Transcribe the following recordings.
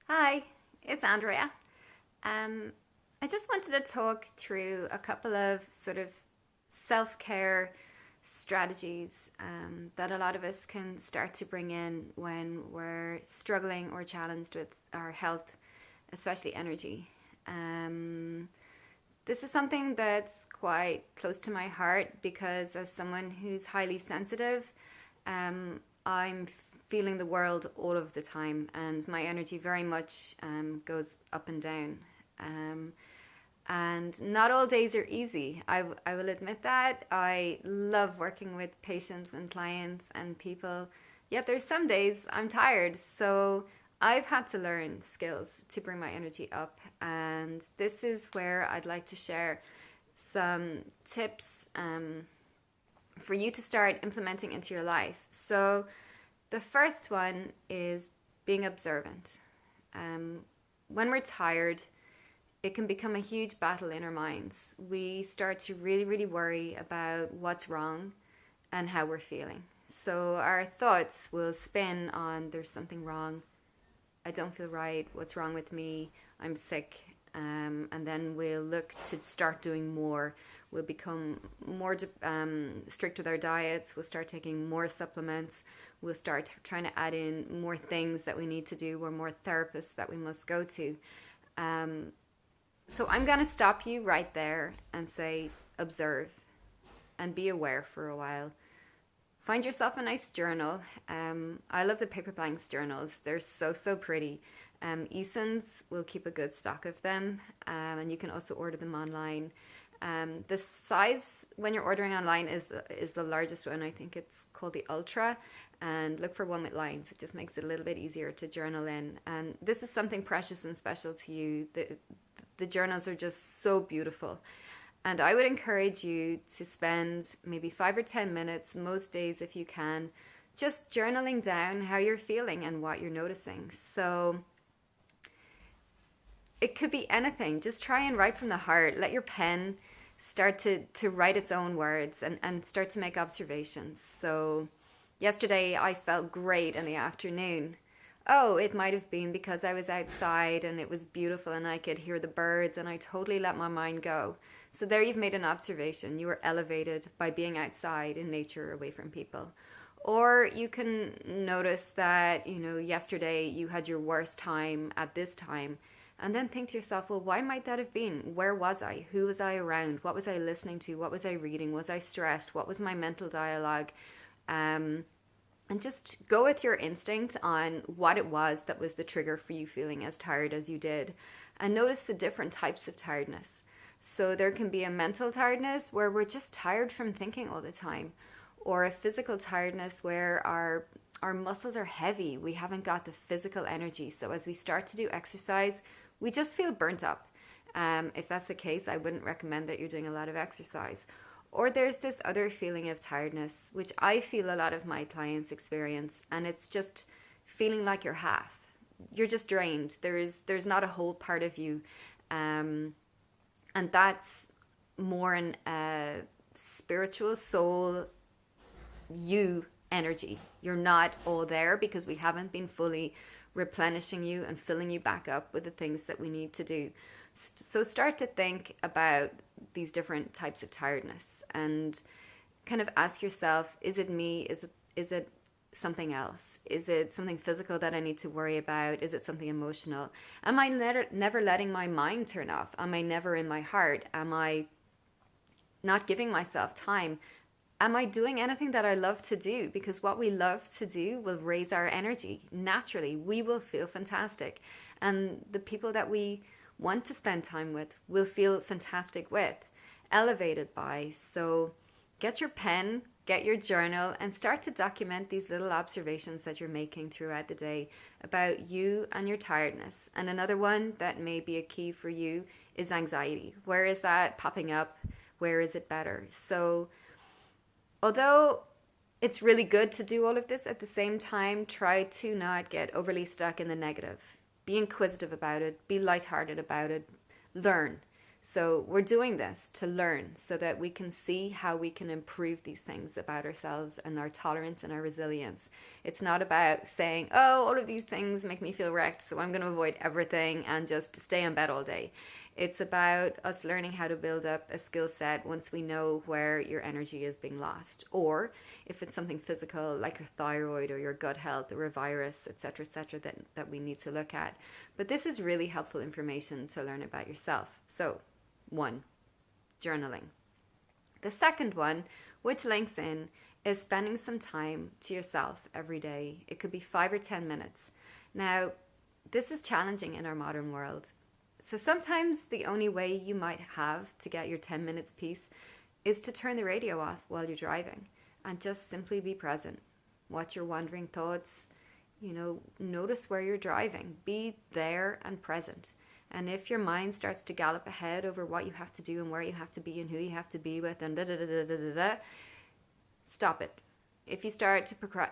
Hi, it's Andrea. Um, I just wanted to talk through a couple of sort of self care strategies that a lot of us can start to bring in when we're struggling or challenged with our health, especially energy. Um, this is something that's quite close to my heart because, as someone who's highly sensitive, I'm feeling the world all of the time, and my energy very much goes up and down. Um, and not all days are easy. I will admit that. I love working with patients and clients and people, yet there's some days I'm tired. So I've had to learn skills to bring my energy up. And this is where I'd like to share some tips for you to start implementing into your life. So the first one is being observant. Um, when we're tired, it can become a huge battle in our minds. We start to really, really worry about what's wrong and how we're feeling. So our thoughts will spin on there's something wrong, I don't feel right, what's wrong with me, I'm sick. And then we'll look to start doing more. We'll become more strict with our diets. We'll start taking more supplements. We'll start trying to add in more things that we need to do or more therapists that we must go to. Um, so I'm going to stop you right there and say, observe and be aware for a while. Find yourself a nice journal. I love the Paper Blanks journals. They're so, so pretty. Eason's will keep a good stock of them, and you can also order them online. The size when you're ordering online is the largest one. I think it's called the Ultra, and look for one with lines. It just makes it a little bit easier to journal in. And this is something precious and special to you. The journals are just so beautiful. And I would encourage you to spend maybe 5 or 10 minutes most days if you can, just journaling down how you're feeling and what you're noticing. So it could be anything. Just try and write from the heart. Let your pen start to write its own words and start to make observations. So yesterday I felt great in the afternoon. Oh, it might have been because I was outside and it was beautiful and I could hear the birds and I totally let my mind go. So there you've made an observation. You were elevated by being outside in nature away from people. Or you can notice that, yesterday you had your worst time at this time and then think to yourself, well, why might that have been? Where was I? Who was I around? What was I listening to? What was I reading? Was I stressed? What was my mental dialogue? And just go with your instinct on what it was that was the trigger for you feeling as tired as you did. And notice the different types of tiredness. So there can be a mental tiredness where we're just tired from thinking all the time, or a physical tiredness where our muscles are heavy. We haven't got the physical energy. So as we start to do exercise, we just feel burnt up. If that's the case, I wouldn't recommend that you're doing a lot of exercise. Or there's this other feeling of tiredness, which I feel a lot of my clients experience, and it's just feeling like you're half. You're just drained. There's not a whole part of you, and that's more an spiritual soul you energy. You're not all there because we haven't been fully replenishing you and filling you back up with the things that we need to do. So start to think about these different types of tiredness and kind of ask yourself, is it me? Is it something else? Is it something physical that I need to worry about? Is it something emotional? Am I never letting my mind turn off? Am I never in my heart? Am I not giving myself time? Am I doing anything that I love to do? Because what we love to do will raise our energy naturally. We will feel fantastic. And the people that we want to spend time with will feel fantastic with, elevated by. So get your pen, get your journal, and start to document these little observations that you're making throughout the day about you and your tiredness. And another one that may be a key for you is anxiety. Where is that popping up? Where is it better? So although it's really good to do all of this at the same time, try to not get overly stuck in the negative. Be inquisitive about it, be lighthearted about it, learn. So we're doing this to learn so that we can see how we can improve these things about ourselves and our tolerance and our resilience. It's not about saying, oh, all of these things make me feel wrecked, so I'm going to avoid everything and just stay in bed all day. It's about us learning how to build up a skill set once we know where your energy is being lost. Or if it's something physical like your thyroid or your gut health or a virus, etc., that we need to look at. But this is really helpful information to learn about yourself. So, 1, journaling. The second one, which links in, is spending some time to yourself every day. It could be 5 or 10 minutes. Now, this is challenging in our modern world. So sometimes the only way you might have to get your 10 minutes peace is to turn the radio off while you're driving and just simply be present. Watch your wandering thoughts, notice where you're driving. Be there and present. And if your mind starts to gallop ahead over what you have to do and where you have to be and who you have to be with and stop it. If you start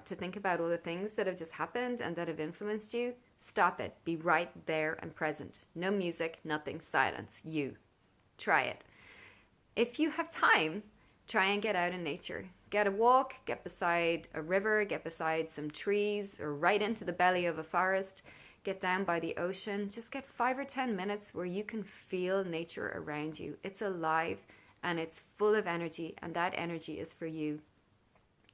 to think about all the things that have just happened and that have influenced you, stop it. Be right there and present. No music, nothing, silence. You. Try it. If you have time, try and get out in nature. Get a walk, get beside a river, get beside some trees, or right into the belly of a forest. Get down by the ocean. Just get 5 or 10 minutes where you can feel nature around you. It's alive and it's full of energy, and that energy is for you.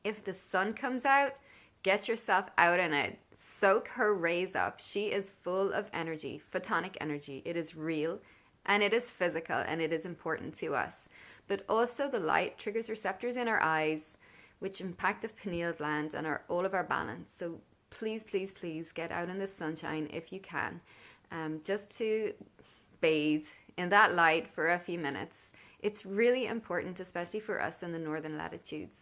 If the sun comes out, get yourself out in it. Soak her rays up. She is full of energy, photonic energy. It is real and it is physical and it is important to us. But also the light triggers receptors in our eyes, which impact the pineal gland and all of our balance. So please, please, please get out in the sunshine if you can, just to bathe in that light for a few minutes. It's really important, especially for us in the northern latitudes.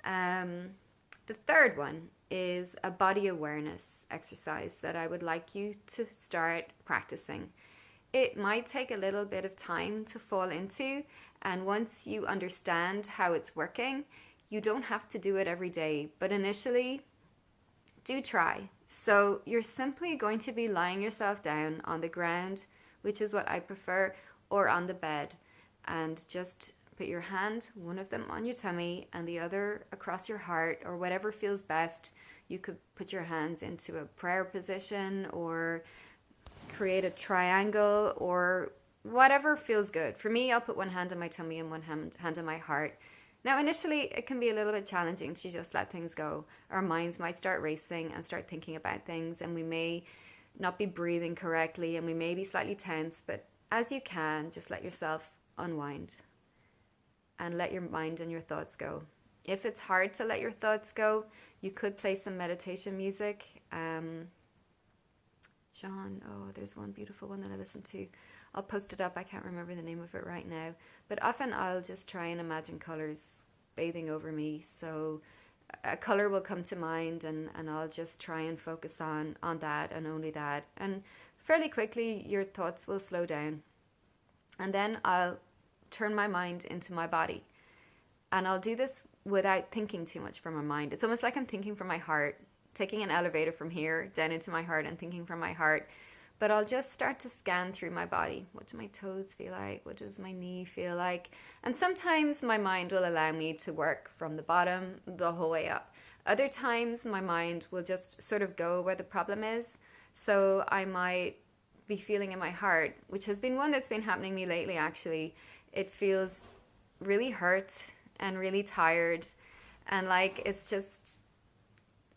The third one is a body awareness exercise that I would like you to start practicing. It might take a little bit of time to fall into, and once you understand how it's working, you don't have to do it every day, but initially, do try. So you're simply going to be lying yourself down on the ground, which is what I prefer, or on the bed, and just put your hand, one of them on your tummy and the other across your heart, or whatever feels best. You could put your hands into a prayer position or create a triangle or whatever feels good. For me, I'll put one hand on my tummy and one hand on my heart. Now, initially, it can be a little bit challenging to just let things go. Our minds might start racing and start thinking about things, and we may not be breathing correctly and we may be slightly tense, but as you can, just let yourself unwind and let your mind and your thoughts go. If it's hard to let your thoughts go, you could play some meditation music. There's one beautiful one that I listen to. I'll post it up. I can't remember the name of it right now. But often I'll just try and imagine colors bathing over me. So a color will come to mind and I'll just try and focus on that and only that. And fairly quickly, your thoughts will slow down. And then I'll turn my mind into my body. And I'll do this without thinking too much from my mind. It's almost like I'm thinking from my heart, taking an elevator from here down into my heart and thinking from my heart. But I'll just start to scan through my body. What do my toes feel like? What does my knee feel like? And sometimes my mind will allow me to work from the bottom the whole way up. Other times my mind will just sort of go where the problem is. So I might be feeling in my heart, which has been one that's been happening to me lately actually. It feels really hurt and really tired, and like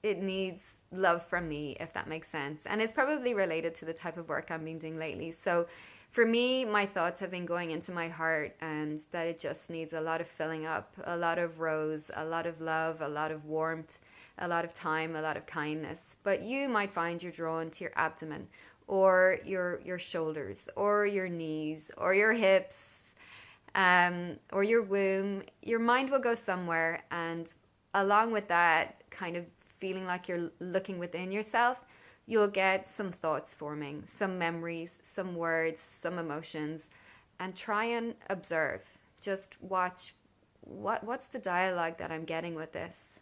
it needs love from me, if that makes sense. And it's probably related to the type of work I've been doing lately. So for me, my thoughts have been going into my heart, and that it just needs a lot of filling up, a lot of rose, a lot of love, a lot of warmth, a lot of time, a lot of kindness. But you might find you're drawn to your abdomen or your shoulders or your knees or your hips, or your womb. Your mind will go somewhere, and along with that kind of feeling like you're looking within yourself, you'll get some thoughts forming, some memories, some words, some emotions, and try and observe. Just watch what's the dialogue that I'm getting with this.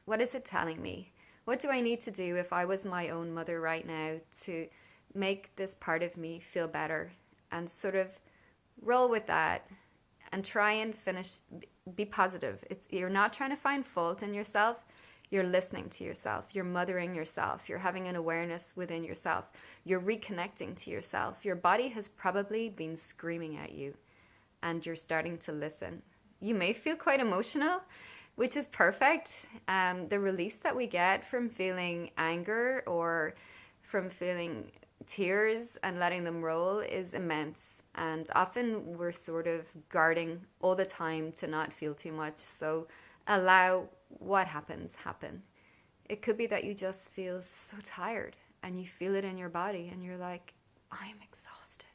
What is it telling me? What do I need to do if I was my own mother right now to make this part of me feel better? and sort of roll with that and try and be positive. You're not trying to find fault in yourself. You're listening to yourself. You're mothering yourself. You're having an awareness within yourself. You're reconnecting to yourself. Your body has probably been screaming at you, and you're starting to listen. You may feel quite emotional, which is perfect. The release that we get from feeling anger or from feeling tears and letting them roll is immense. And often we're sort of guarding all the time to not feel too much. So allow what happens happen. It could be that you just feel so tired and you feel it in your body and you're like, I'm exhausted.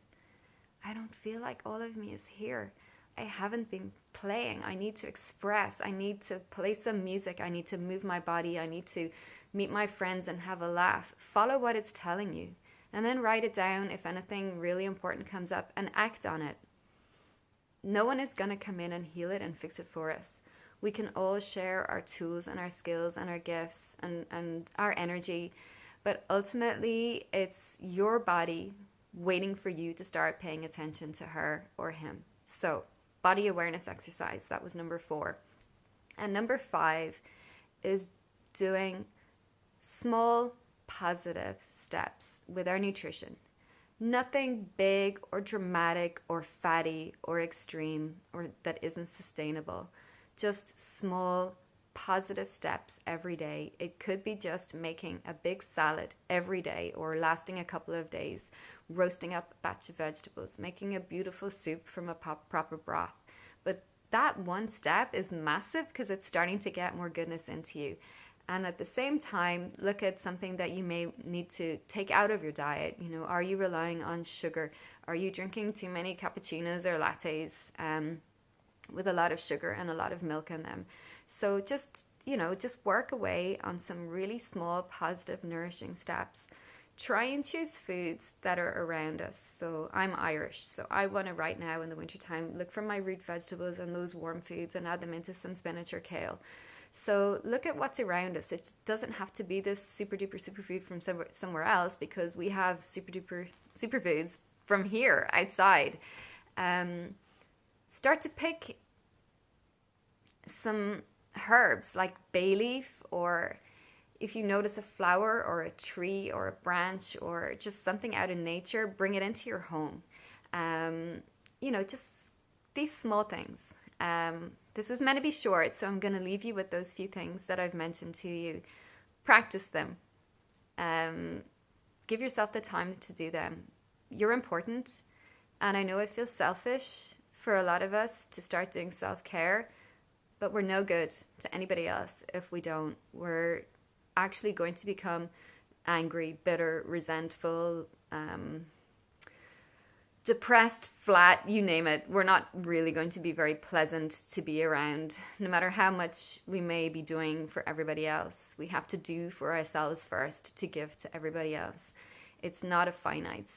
I don't feel like all of me is here. I haven't been playing. I need to express. I need to play some music. I need to move my body. I need to meet my friends and have a laugh. Follow what it's telling you. And then write it down if anything really important comes up and act on it. No one is going to come in and heal it and fix it for us. We can all share our tools and our skills and our gifts and our energy. But ultimately, it's your body waiting for you to start paying attention to her or him. So, body awareness exercise, that was number 4. And number 5 is doing small positive steps with our nutrition. Nothing big or dramatic or fatty or extreme or that isn't sustainable. Just small positive steps every day. It could be just making a big salad every day or lasting a couple of days, roasting up a batch of vegetables, making a beautiful soup from a proper broth. But that one step is massive because it's starting to get more goodness into you. And at the same time, look at something that you may need to take out of your diet. You know, are you relying on sugar? Are you drinking too many cappuccinos or lattes with a lot of sugar and a lot of milk in them? So just work away on some really small, positive, nourishing steps. Try and choose foods that are around us. So I'm Irish, so I want to right now in the wintertime look for my root vegetables and those warm foods and add them into some spinach or kale. So look at what's around us. It doesn't have to be this super duper superfood from somewhere else, because we have super duper superfoods from here outside. Start to pick some herbs like bay leaf, or if you notice a flower or a tree or a branch or just something out in nature, bring it into your home. Just these small things. This was meant to be short, so I'm going to leave you with those few things that I've mentioned to you. Practice them. Give yourself the time to do them. You're important, and I know it feels selfish for a lot of us to start doing self-care, but we're no good to anybody else if we don't. We're actually going to become angry, bitter, resentful, depressed, flat, you name it. We're not really going to be very pleasant to be around, no matter how much we may be doing for everybody else. We have to do for ourselves first to give to everybody else. It's not a finite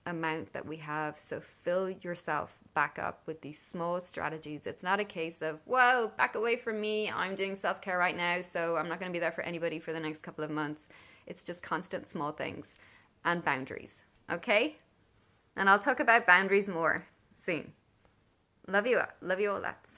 amount that we have, so fill yourself back up with these small strategies. It's not a case of, whoa, back away from me, I'm doing self-care right now, so I'm not going to be there for anybody for the next couple of months. It's just constant small things and boundaries, okay? And I'll talk about boundaries more soon. Love you all lots.